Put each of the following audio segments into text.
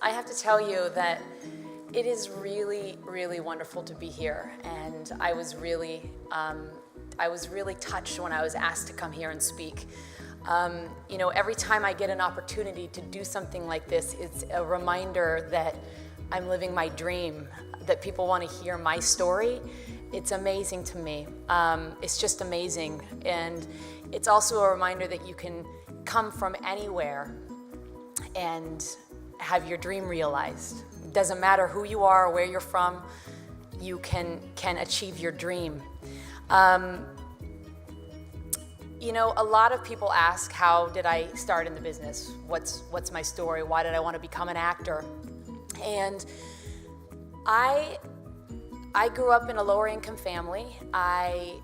I have to tell you that it is really, really wonderful to be here, and I was really touched when I was asked to come here and speak. Every time I get an opportunity to do something like this, it's a reminder that I'm living my dream, that people want to hear my story. It's amazing to me. It's just amazing. And it's also a reminder that you can come from anywhere and have your dream realized. It doesn't matter who you are or where you're from, you can achieve your dream. A lot of people ask, how did I start in the business? What's my story? Why did I want to become an actor? And I grew up in a lower income family. I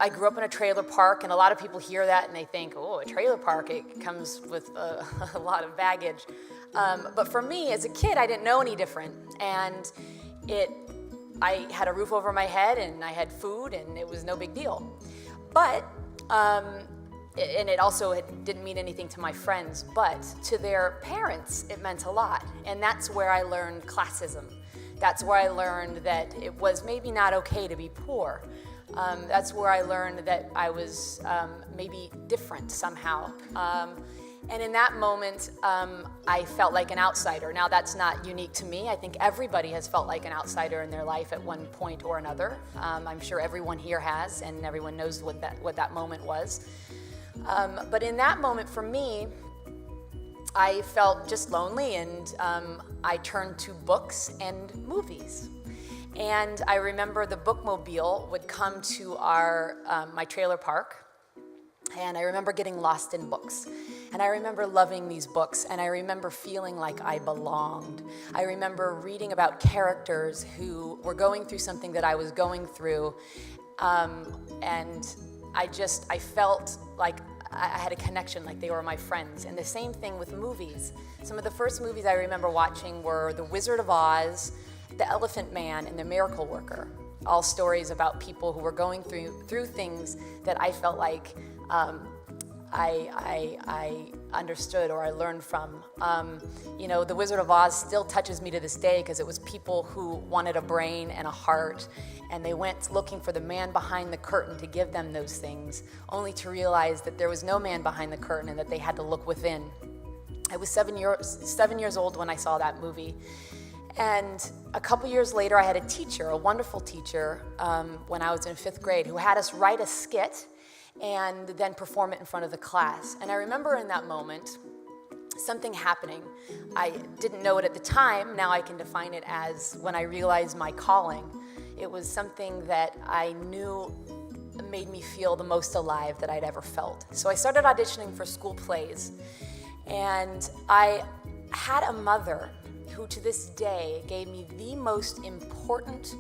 grew up in a trailer park, and a lot of people hear that and they think, oh, a trailer park, it comes with a lot of baggage. But for me, as a kid, I didn't know any different. And I had a roof over my head, and I had food, and it was no big deal. But, and it also didn't mean anything to my friends, but to their parents, it meant a lot. And that's where I learned classism. That's where I learned that it was maybe not okay to be poor. That's where I learned that I was maybe different somehow. And in that moment, I felt like an outsider. Now, that's not unique to me. I think everybody has felt like an outsider in their life at one point or another. I'm sure everyone here has, and everyone knows what that moment was. But in that moment, for me, I felt just lonely, and I turned to books and movies. And I remember the bookmobile would come to my trailer park, and I remember getting lost in books. And I remember loving these books, and I remember feeling like I belonged. I remember reading about characters who were going through something that I was going through, and I felt like I had a connection, like they were my friends. And the same thing with movies. Some of the first movies I remember watching were The Wizard of Oz, The Elephant Man, and The Miracle Worker. All stories about people who were going through things that I felt like I understood or I learned from. The Wizard of Oz still touches me to this day because it was people who wanted a brain and a heart, and they went looking for the man behind the curtain to give them those things, only to realize that there was no man behind the curtain and that they had to look within. I was 7 years old when I saw that movie. And a couple years later, I had a teacher, a wonderful teacher, when I was in 5th grade, who had us write a skit and then perform it in front of the class. And I remember in that moment, something happening. I didn't know it at the time. Now I can define it as when I realized my calling. It was something that I knew made me feel the most alive that I'd ever felt. So I started auditioning for school plays. And I had a mother who to this day gave me the most important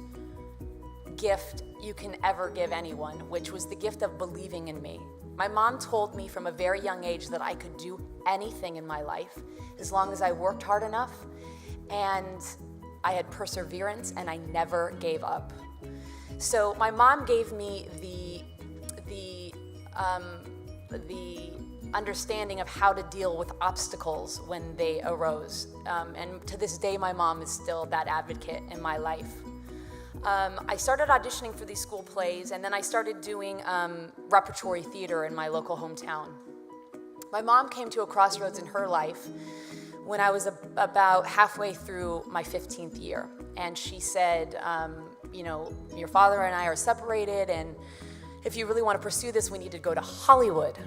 gift you can ever give anyone, which was the gift of believing in me. My mom told me from a very young age that I could do anything in my life as long as I worked hard enough and I had perseverance and I never gave up. So my mom gave me the understanding of how to deal with obstacles when they arose. And to this day, my mom is still that advocate in my life. I started auditioning for these school plays, and then I started doing repertory theater in my local hometown. My mom came to a crossroads in her life when I was about halfway through my 15th year. And she said, your father and I are separated, and if you really want to pursue this, we need to go to Hollywood.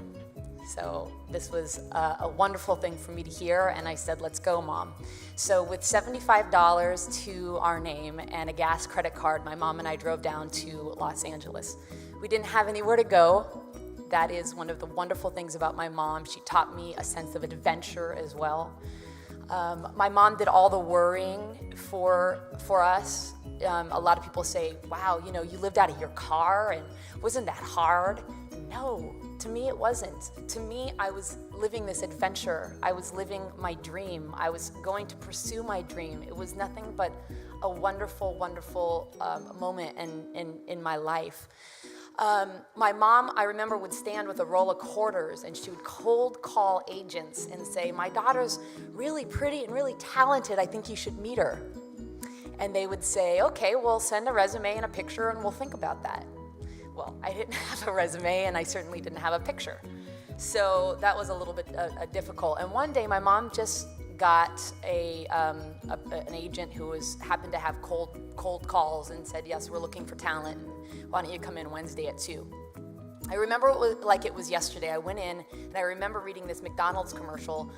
So this was a wonderful thing for me to hear, and I said, let's go, Mom. So with $75 to our name and a gas credit card, my mom and I drove down to Los Angeles. We didn't have anywhere to go. That is one of the wonderful things about my mom. She taught me a sense of adventure as well. My mom did all the worrying for us. A lot of people say, wow, you lived out of your car, and wasn't that hard? No, to me it wasn't. To me, I was living this adventure. I was living my dream. I was going to pursue my dream. It was nothing but a wonderful, wonderful moment in my life. My mom, I remember, would stand with a roll of quarters and she would cold call agents and say, my daughter's really pretty and really talented, I think you should meet her. And they would say, okay, well, send a resume and a picture and we'll think about that. Well, I didn't have a resume and I certainly didn't have a picture. So that was a little bit difficult. And one day my mom just got an agent who happened to have cold calls and said, yes, we're looking for talent. Why don't you come in Wednesday at 2? I remember it was yesterday. I went in and I remember reading this McDonald's commercial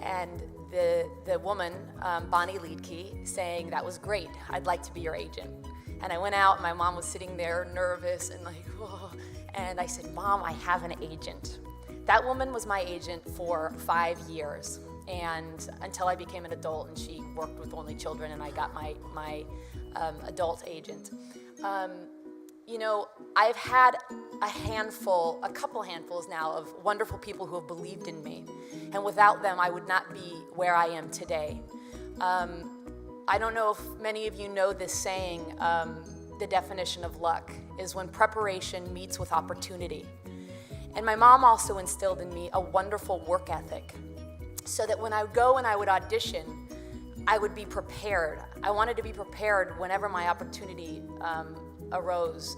and the woman, Bonnie Liedke, saying, that was great, I'd like to be your agent. And I went out and my mom was sitting there nervous and like, oh. And I said, Mom, I have an agent. That woman was my agent for 5 years, and until I became an adult, and she worked with only children, and I got my adult agent. I've had a couple handfuls now of wonderful people who have believed in me, and without them, I would not be where I am today. I don't know if many of you know this saying, the definition of luck is when preparation meets with opportunity. And my mom also instilled in me a wonderful work ethic, so that when I would go and I would audition, I would be prepared. I wanted to be prepared whenever my opportunity arose.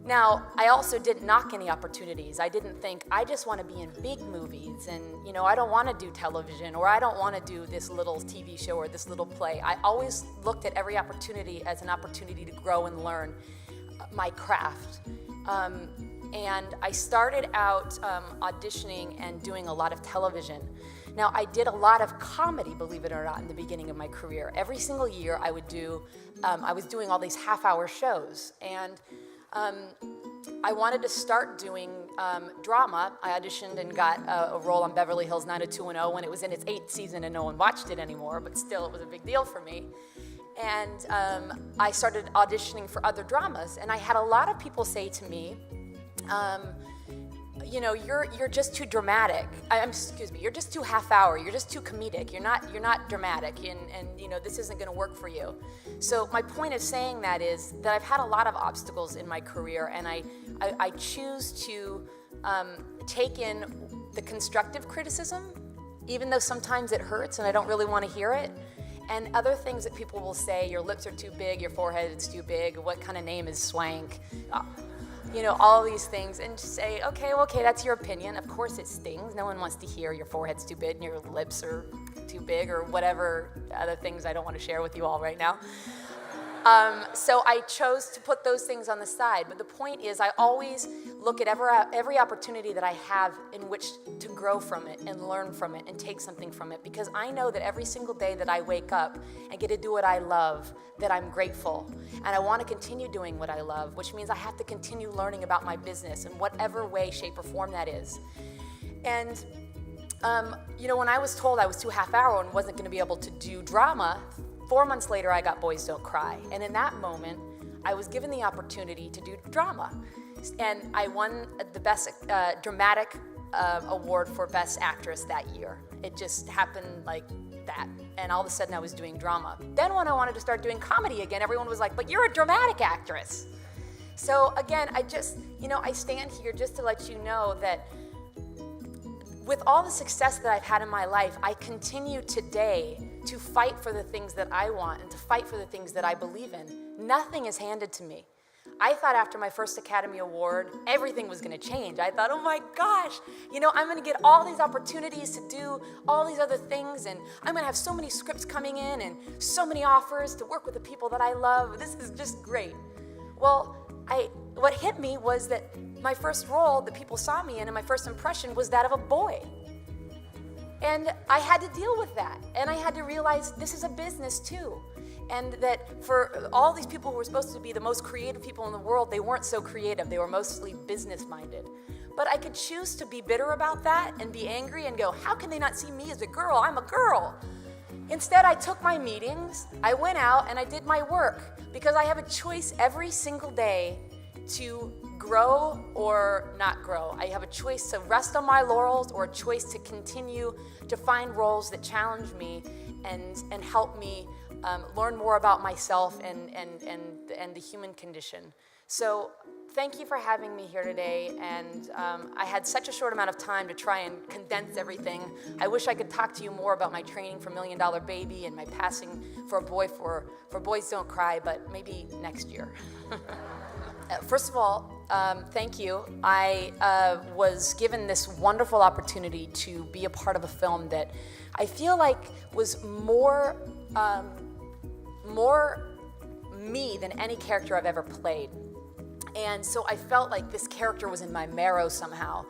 Now, I also didn't knock any opportunities. I didn't think, I just want to be in big movies, and I don't want to do television, or I don't want to do this little TV show or this little play. I always looked at every opportunity as an opportunity to grow and learn my craft. And I started out auditioning and doing a lot of television. Now, I did a lot of comedy, believe it or not, in the beginning of my career. Every single year I was doing all these half-hour shows, and I wanted to start doing drama. I auditioned and got a role on Beverly Hills 90210 when it was in its 8th season and no one watched it anymore, but still it was a big deal for me. And I started auditioning for other dramas, and I had a lot of people say to me, you're just too dramatic. You're just too half-hour. You're just too comedic. You're not dramatic, and this isn't going to work for you. So my point of saying that is that I've had a lot of obstacles in my career, and I choose to take in the constructive criticism, even though sometimes it hurts and I don't really want to hear it. And other things that people will say, your lips are too big, your forehead is too big, what kind of name is Swank? All these things, and just say, okay, that's your opinion. Of course it stings. No one wants to hear your forehead's too big and your lips are too big, or whatever other things I don't want to share with you all right now. So I chose to put those things on the side. But the point is, I always look at every opportunity that I have in which to grow from it and learn from it and take something from it, because I know that every single day that I wake up and get to do what I love, that I'm grateful. And I want to continue doing what I love, which means I have to continue learning about my business in whatever way, shape, or form that is. And when I was told I was too half-hour and wasn't going to be able to do drama, 4 months later, I got Boys Don't Cry. And in that moment, I was given the opportunity to do drama. And I won the Best Dramatic Award for Best Actress that year. It just happened like that. And all of a sudden, I was doing drama. Then when I wanted to start doing comedy again, everyone was like, but you're a dramatic actress. So again, I stand here just to let you know that with all the success that I've had in my life, I continue today to fight for the things that I want and to fight for the things that I believe in. Nothing is handed to me. I thought after my first Academy Award, everything was going to change. I thought, oh my gosh, I'm going to get all these opportunities to do all these other things, and I'm going to have so many scripts coming in and so many offers to work with the people that I love. This is just great. Well, what hit me was that my first role that people saw me in and my first impression was that of a boy. And I had to deal with that. And I had to realize this is a business too. And that for all these people who were supposed to be the most creative people in the world, they weren't so creative. They were mostly business-minded. But I could choose to be bitter about that and be angry and go, how can they not see me as a girl? I'm a girl. Instead, I took my meetings, I went out, and I did my work, because I have a choice every single day to grow or not grow. I have a choice to rest on my laurels or a choice to continue to find roles that challenge me and help me learn more about myself and the human condition. So thank you for having me here today, and I had such a short amount of time to try and condense everything. I wish I could talk to you more about my training for $1 Million Baby and my passing for a boy for Boys Don't Cry, but maybe next year. First of all, thank you. I was given this wonderful opportunity to be a part of a film that I feel like was more me than any character I've ever played. And so I felt like this character was in my marrow somehow.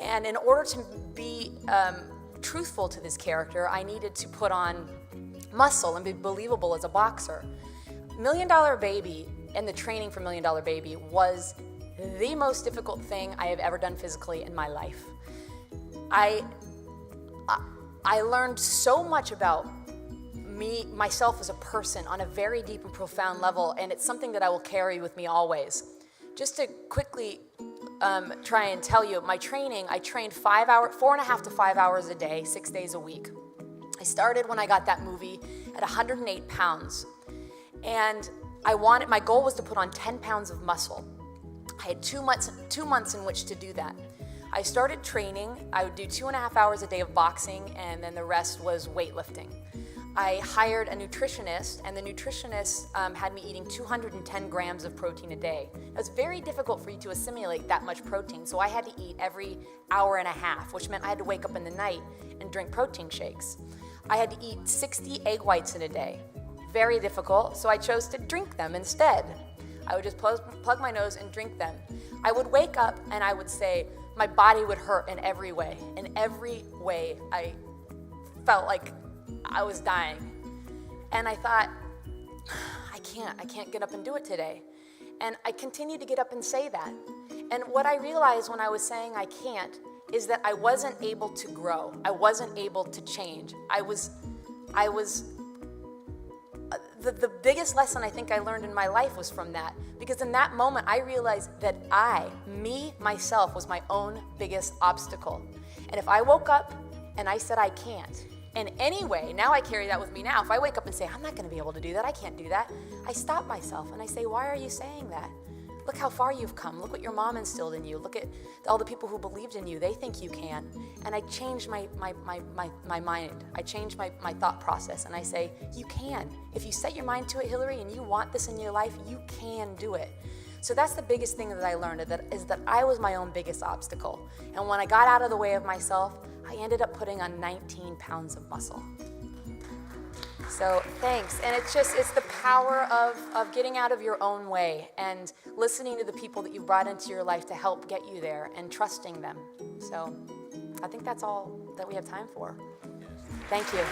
And in order to be truthful to this character, I needed to put on muscle and be believable as a boxer. $1 Million Baby and the training for $1 Million Baby was the most difficult thing I have ever done physically in my life. I learned so much about myself as a person on a very deep and profound level, and it's something that I will carry with me always. Just to quickly try and tell you, my training, I trained 4.5 to 5 hours a day, 6 days a week. I started when I got that movie at 108 pounds. And my goal was to put on 10 pounds of muscle. I had 2 months in which to do that. I started training. I would do 2.5 hours a day of boxing, and then the rest was weightlifting. I hired a nutritionist, and the nutritionist had me eating 210 grams of protein a day. It was very difficult for you to assimilate that much protein, so I had to eat every hour and a half, which meant I had to wake up in the night and drink protein shakes. I had to eat 60 egg whites in a day. Very difficult, so I chose to drink them instead. I would just plug my nose and drink them. I would wake up and I would say my body would hurt in every way. In every way, I felt like I was dying. And I thought, I can't get up and do it today. And I continued to get up and say that. And what I realized when I was saying I can't is that I wasn't able to grow. I wasn't able to change. The biggest lesson I think I learned in my life was from that. Because in that moment, I realized that myself, was my own biggest obstacle. And if I woke up and I said I can't, and anyway, now I carry that with me now. If I wake up and say, I'm not going to be able to do that, I can't do that, I stop myself and I say, why are you saying that? Look how far you've come. Look what your mom instilled in you. Look at all the people who believed in you. They think you can. And I change my mind. I change my thought process. And I say, you can. If you set your mind to it, Hilary, and you want this in your life, you can do it. So that's the biggest thing that I learned, is that I was my own biggest obstacle. And when I got out of the way of myself, I ended up putting on 19 pounds of muscle. So thanks. And it's the power of getting out of your own way and listening to the people that you brought into your life to help get you there and trusting them. So I think that's all that we have time for. Thank you.